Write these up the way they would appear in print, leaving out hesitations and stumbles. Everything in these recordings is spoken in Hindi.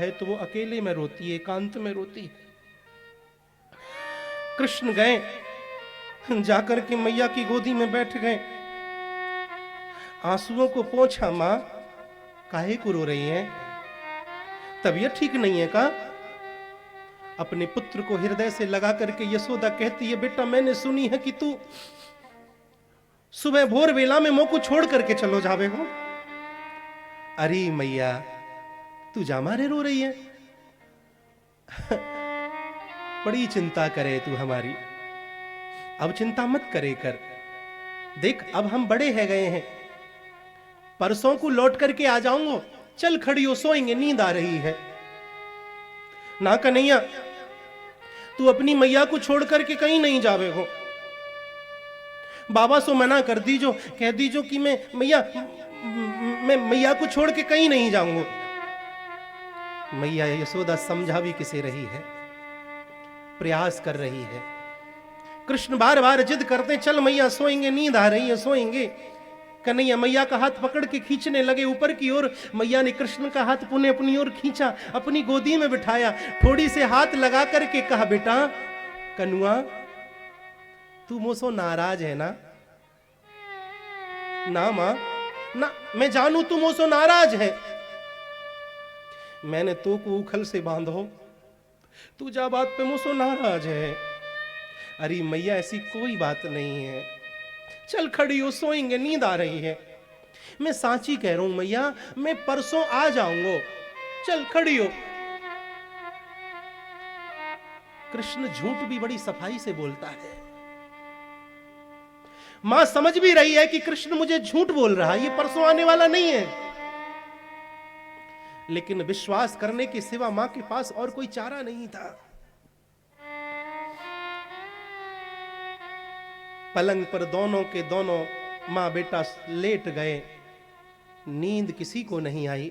है तो वो अकेले में रोती है, एकांत में रोती है। कृष्ण गए, जाकर के मैया की गोदी में बैठ गए, आंसुओं को पोंछा। मां काहे को रो रही हैं? तबीयत ठीक नहीं है का? अपने पुत्र को हृदय से लगा करके यशोदा कहती है, बेटा मैंने सुनी है कि तू सुबह भोर वेला में मोह को छोड़ करके चलो जावे हो। अरे मैया तू जा मारे रो रही है? बड़ी चिंता करे तू हमारी, अब चिंता मत करे कर। देख अब हम बड़े है गए हैं, परसों को लौट करके आ जाऊंगा। चल खड़ी हो, सोएंगे, नींद आ रही है। ना कन्हैया तू अपनी मैया को छोड़ करके कहीं नहीं जावे हो। बाबा सो मना कर दीजो, कह दीजो कि मैं मैया को छोड़ के कहीं नहीं जाऊंगा। मैया यशोदा समझा भी किसे रही है, प्रयास कर रही है। कृष्ण बार बार जिद करते, चल मैया सोएंगे, नींद आ रही है, सोएंगे। कन्हैया मैया का हाथ पकड़ के खींचने लगे ऊपर की ओर। मैया ने कृष्ण का हाथ पुनः अपनी ओर खींचा, अपनी गोदी में बिठाया, थोड़ी से हाथ लगा करके कहा, बेटा कनुआ तू मुझसे नाराज है ना? ना मां ना, मैं जानू तू मुझसे नाराज है। मैंने तो को उखल से बांधो, तू जा बात पे मुझसे नाराज है। अरे मैया ऐसी कोई बात नहीं है, चल खड़ी हो, सोएंगे, नींद आ रही है। मैं सांची कह रहा हूं मैया, मैं परसों आ जाऊंगा, चल खड़ी हो। कृष्ण झूठ भी बड़ी सफाई से बोलता है। मां समझ भी रही है कि कृष्ण मुझे झूठ बोल रहा है, ये परसों आने वाला नहीं है, लेकिन विश्वास करने के सिवा मां के पास और कोई चारा नहीं था। पलंग पर दोनों के दोनों मां बेटा लेट गए, नींद किसी को नहीं आई।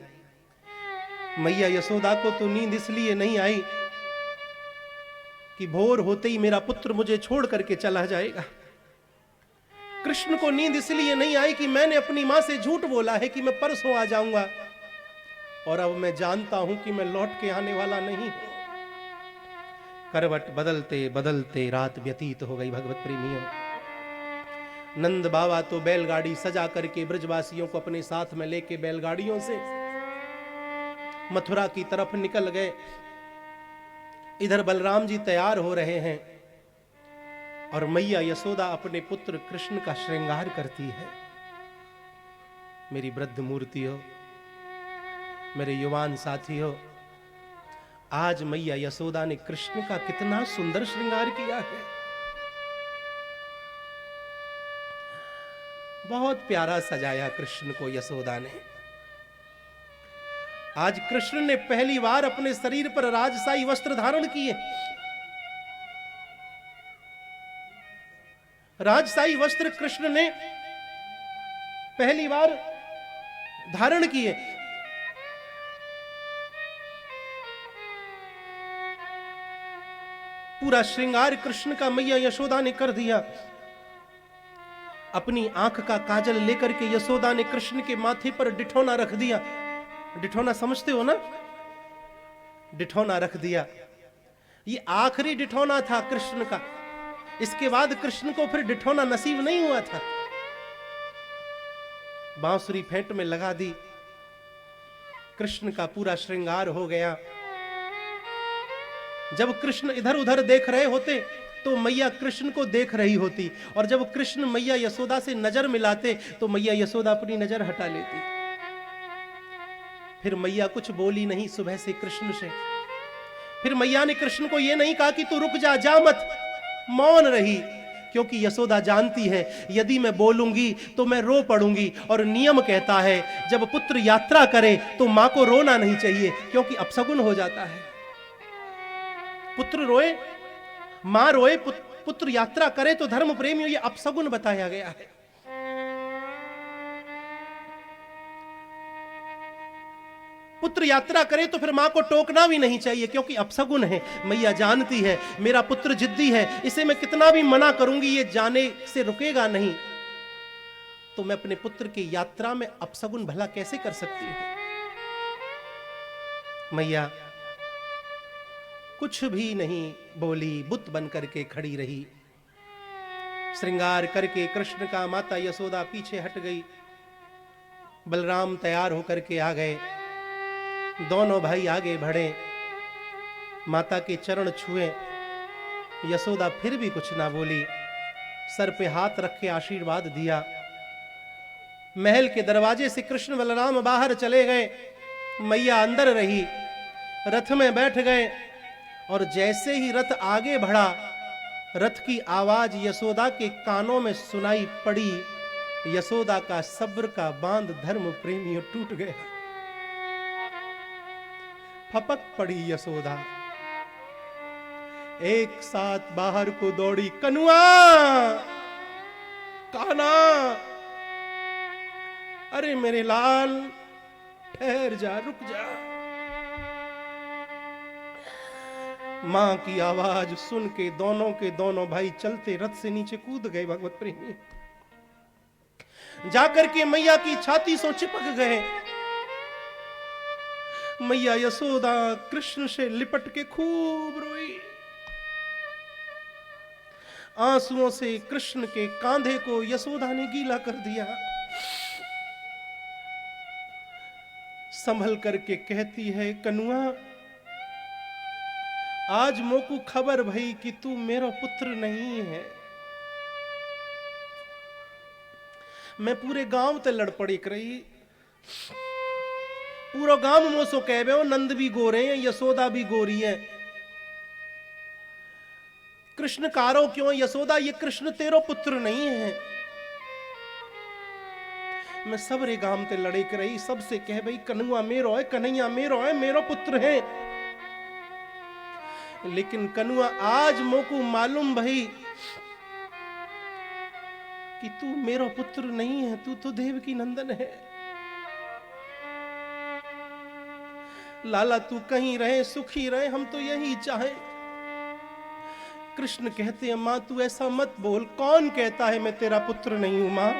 मैया यशोदा को तो नींद इसलिए नहीं आई कि भोर होते ही मेरा पुत्र मुझे छोड़ करके चला जाएगा। कृष्ण को नींद इसलिए नहीं आई कि मैंने अपनी मां से झूठ बोला है कि मैं परसों आ जाऊंगा, और अब मैं जानता हूं कि मैं लौट के आने वाला नहीं हूं। करवट बदलते बदलते रात व्यतीत हो गई। भगवत प्रेमियों, नंद बाबा तो बैलगाड़ी सजा करके ब्रजवासियों को अपने साथ में लेके बैलगाड़ियों से मथुरा की तरफ निकल गए। इधर बलराम जी तैयार हो रहे हैं और मैया यशोदा अपने पुत्र कृष्ण का श्रृंगार करती है। मेरी वृद्ध मूर्ति हो, मेरे युवान साथी हो, आज मैया यशोदा ने कृष्ण का कितना सुंदर श्रृंगार किया है। बहुत प्यारा सजाया कृष्ण को यशोदा ने। आज कृष्ण ने पहली बार अपने शरीर पर राजशाही वस्त्र धारण किए। राजशाही वस्त्र कृष्ण ने पहली बार धारण किए। पूरा श्रृंगार कृष्ण का मैया यशोदा ने कर दिया। अपनी आंख का काजल लेकर के यशोदा ने कृष्ण के माथे पर डिठौना रख दिया। डिठौना समझते हो ना? डिठौना रख दिया। ये आखिरी डिठौना था कृष्ण का, इसके बाद कृष्ण को फिर डिठौना नसीब नहीं हुआ था। बांसुरी फेंट में लगा दी, कृष्ण का पूरा श्रृंगार हो गया। जब कृष्ण इधर उधर देख रहे होते तो मैया कृष्ण को देख रही होती, और जब कृष्ण मैया यशोदा से नजर मिलाते तो मैया यशोदा अपनी नजर हटा लेती। फिर मैया कुछ बोली नहीं सुबह से कृष्ण से। फिर मैया ने कृष्ण को यह नहीं कहा कि तू रुक जा, जा मत, मौन रही, क्योंकि यशोदा जानती है यदि मैं बोलूंगी तो मैं रो पड़ूंगी, और नियम कहता है जब पुत्र यात्रा करे तो मां को रोना नहीं चाहिए, क्योंकि अपशगुन हो जाता है। पुत्र रोए, मां रोए, पुत्र यात्रा करे तो धर्म प्रेमियों ये अपशगुन बताया गया है। पुत्र यात्रा करे तो फिर मां को टोकना भी नहीं चाहिए, क्योंकि अपशगुन है। मैया जानती है मेरा पुत्र जिद्दी है, इसे मैं कितना भी मना करूंगी ये जाने से रुकेगा नहीं, तो मैं अपने पुत्र की यात्रा में अपशगुन भला कैसे कर सकती हूं। मैया कुछ भी नहीं बोली, बुत बन करके खड़ी रही। श्रृंगार करके कृष्ण का माता यशोदा पीछे हट गई। बलराम तैयार होकर के आ गए। दोनों भाई आगे बढ़े, माता के चरण छुए। यशोदा फिर भी कुछ ना बोली, सर पे हाथ रख के आशीर्वाद दिया। महल के दरवाजे से कृष्ण बलराम बाहर चले गए, मैया अंदर रही। रथ में बैठ गए और जैसे ही रथ आगे बढ़ा, रथ की आवाज यशोदा के कानों में सुनाई पड़ी। यशोदा का सब्र का बांध धर्म प्रेमियों टूट गया। फपक पड़ी यशोदा, एक साथ बाहर को दौड़ी। कनुआ, काना, अरे मेरे लाल, ठहर जा, रुक जा। मां की आवाज सुन के दोनों के दोनों भाई चलते रथ से नीचे कूद गए। भगवत प्रेमी जाकर के मैया की छाती से चिपक गए। मैया यशोदा कृष्ण से लिपट के खूब रोई। आंसुओं से कृष्ण के कांधे को यशोदा ने गीला कर दिया। संभल करके कहती है, कनुआ, आज मोकू खबर भई कि तू मेरा पुत्र नहीं है। मैं पूरे गांव ते लड़ पड़ी रही। पूरा गांव मोसो कहबे हो, नंद भी गोरे हैं, यशोदा भी गोरी है। कृष्ण कारो क्यों यशोदा, ये कृष्ण तेरो पुत्र नहीं है। मैं सबरे गांव ते लड़े रही, सबसे कह भाई कनुआ मेरो है, कन्हैया मेरो है, मेरो पुत्र है। लेकिन कनुआ आज मोको मालूम भई कि तू मेरा पुत्र नहीं है, तू तो देवकी नंदन है। लाला तू कहीं रहे, सुखी रहे, हम तो यही चाहे। कृष्ण कहते हैं, मां तू ऐसा मत बोल। कौन कहता है मैं तेरा पुत्र नहीं हूं मां?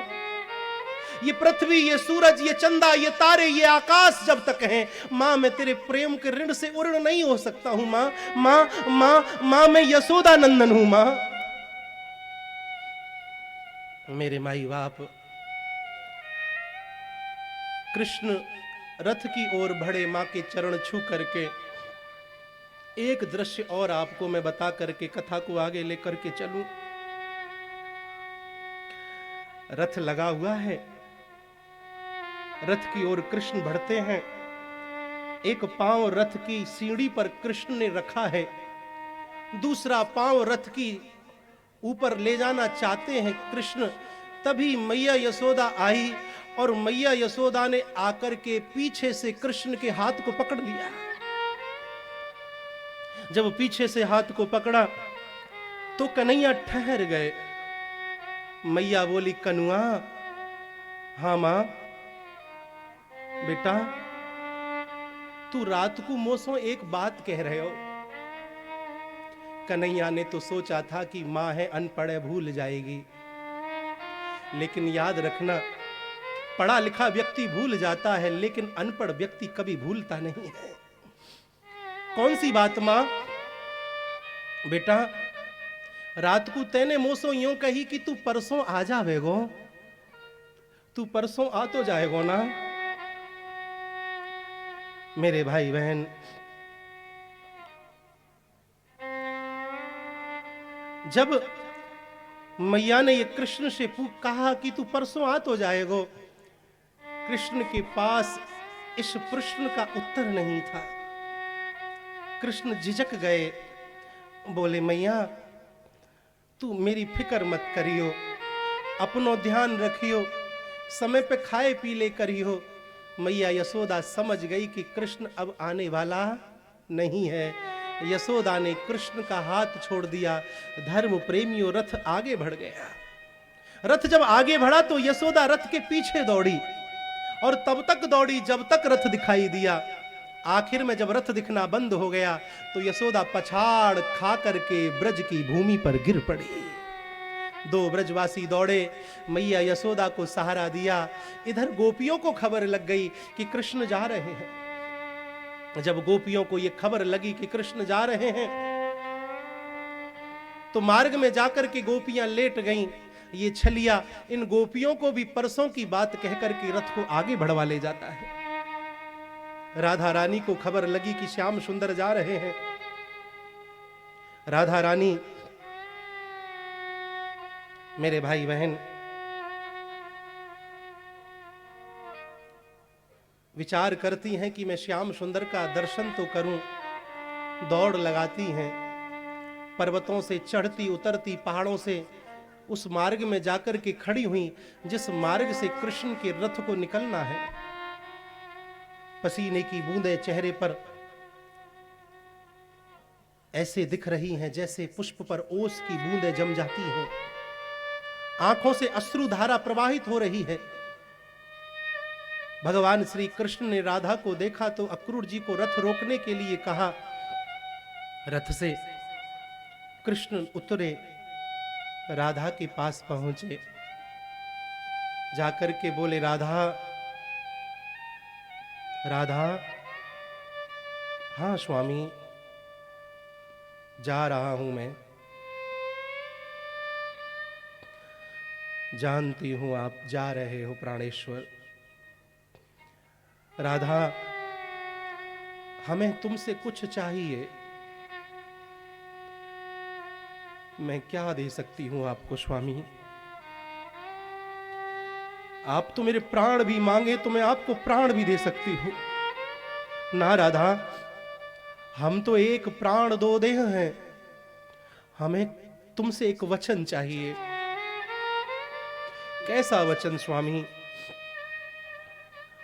ये पृथ्वी, ये सूरज, ये चंदा, ये तारे, ये आकाश जब तक हैं, मां मैं तेरे प्रेम के ऋण से उर्ण नहीं हो सकता हूं मां। मां मां मां मैं यशोदा नंदन हूं मां। मेरे माई बाप। कृष्ण रथ की ओर बढ़े, मां के चरण छू करके। एक दृश्य और आपको मैं बता करके कथा को आगे लेकर के चलूं। रथ लगा हुआ है, रथ की ओर कृष्ण बढ़ते हैं। एक पांव रथ की सीढ़ी पर कृष्ण ने रखा है, दूसरा पांव रथ की ऊपर ले जाना चाहते हैं कृष्ण। तभी मैया यशोदा आई और मैया यशोदा ने आकर के पीछे से कृष्ण के हाथ को पकड़ लिया। जब पीछे से हाथ को पकड़ा तो कन्हैया ठहर गए। मैया बोली, कनुआ। हाँ मां। बेटा तू रात को मोसो एक बात कह रहे हो। कन्हैया ने तो सोचा था कि मां है, अनपढ़ है, भूल जाएगी। लेकिन याद रखना, पढ़ा लिखा व्यक्ति भूल जाता है, लेकिन अनपढ़ व्यक्ति कभी भूलता नहीं है। कौन सी बात मां? बेटा रात को तैने मोसो यूं कही कि तू परसों आ जावेगो। तू परसों आ तो जाएगो ना? मेरे भाई बहन, जब मैया ने ये कृष्ण से कहा कि तू परसों आ तो जाएगो, कृष्ण के पास इस प्रश्न का उत्तर नहीं था। कृष्ण झिझक गए, बोले मैया तू मेरी फिक्र मत करियो, अपनो ध्यान रखियो, समय पे खाए पी ले करियो। मैया यशोदा समझ गई कि कृष्ण अब आने वाला नहीं है। यशोदा ने कृष्ण का हाथ छोड़ दिया। धर्म प्रेमियों, रथ आगे बढ़ गया। रथ जब आगे बढ़ा तो यशोदा रथ के पीछे दौड़ी और तब तक दौड़ी जब तक रथ दिखाई दिया। आखिर में जब रथ दिखना बंद हो गया तो यशोदा पछाड़ खा करके ब्रज की भूमि पर गिर पड़ी। दो ब्रजवासी दौड़े, मैया यशोदा को सहारा दिया। इधर गोपियों को खबर लग गई कि कृष्ण जा रहे हैं। जब गोपियों को यह खबर लगी कि कृष्ण जा रहे हैं, तो मार्ग में जाकर के गोपियां लेट गईं। ये छलिया इन गोपियों को भी परसों की बात कहकर के रथ को आगे बढ़वा ले जाता है। राधा रानी को खबर लगी कि श्याम सुंदर जा रहे हैं। राधा रानी, मेरे भाई बहन, विचार करती हैं कि मैं श्याम सुंदर का दर्शन तो करूं। दौड़ लगाती हैं, पर्वतों से चढ़ती उतरती, पहाड़ों से उस मार्ग में जाकर के खड़ी हुई जिस मार्ग से कृष्ण के रथ को निकलना है। पसीने की बूंदें चेहरे पर ऐसे दिख रही हैं जैसे पुष्प पर ओस की बूंदें जम जाती हैं। आंखों से अश्रुधारा प्रवाहित हो रही है। भगवान श्री कृष्ण ने राधा को देखा तो अक्रूर जी को रथ रोकने के लिए कहा। रथ से कृष्ण उतरे, राधा के पास पहुंचे, जाकर के बोले, राधा राधा। हाँ स्वामी, जा रहा हूं मैं। जानती हूं आप जा रहे हो प्राणेश्वर। राधा, हमें तुमसे कुछ चाहिए। मैं क्या दे सकती हूं आपको स्वामी? आप तो मेरे प्राण भी मांगे तो मैं आपको प्राण भी दे सकती हूं। ना राधा, हम तो एक प्राण दो देह हैं। हमें तुमसे एक वचन चाहिए। कैसा वचन स्वामी?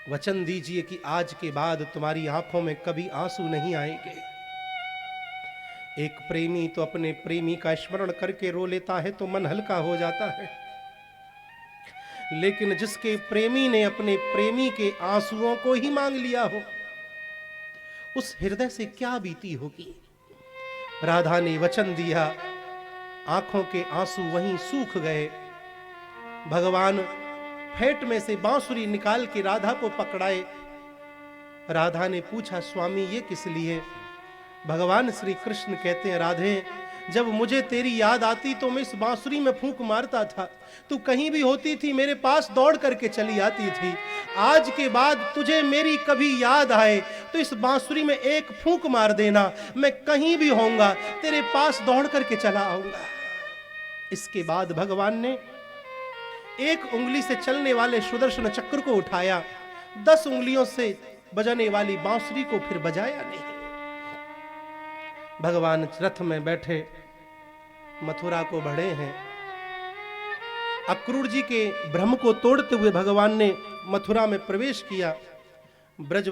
वचन दीजिए कि आज के बाद तुम्हारी आंखों में कभी आंसू नहीं आएंगे। एक प्रेमी तो अपने प्रेमी का स्मरण करके रो लेता है तो मन हल्का हो जाता है, लेकिन जिसके प्रेमी ने अपने प्रेमी के आंसुओं को ही मांग लिया हो, उस हृदय से क्या बीती होगी। राधा ने वचन दिया, आंखों के आंसू वहीं सूख गए। भगवान फेंट में से बांसुरी निकाल के राधा को पकड़ाए। राधा ने पूछा, स्वामी ये किस लिए? भगवान श्री कृष्ण कहते हैं, राधे, जब मुझे तेरी याद आती तो मैं इस बांसुरी में फूंक मारता था। तू कहीं भी होती थी मेरे पास दौड़ करके चली आती थी। आज के बाद तुझे मेरी कभी याद आए तो इस बांसुरी में एक फूंक मार देना, मैं कहीं भी होऊंगा तेरे पास दौड़ करके चला आऊंगा। इसके बाद भगवान ने एक उंगली से चलने वाले सुदर्शन चक्र को उठाया, 10 उंगलियों से बजाने वाली बांसुरी को फिर बजाया नहीं। भगवान रथ में बैठे मथुरा को बढ़े हैं। अक्रूर जी के भ्रम को तोड़ते हुए भगवान ने मथुरा में प्रवेश किया। ब्रज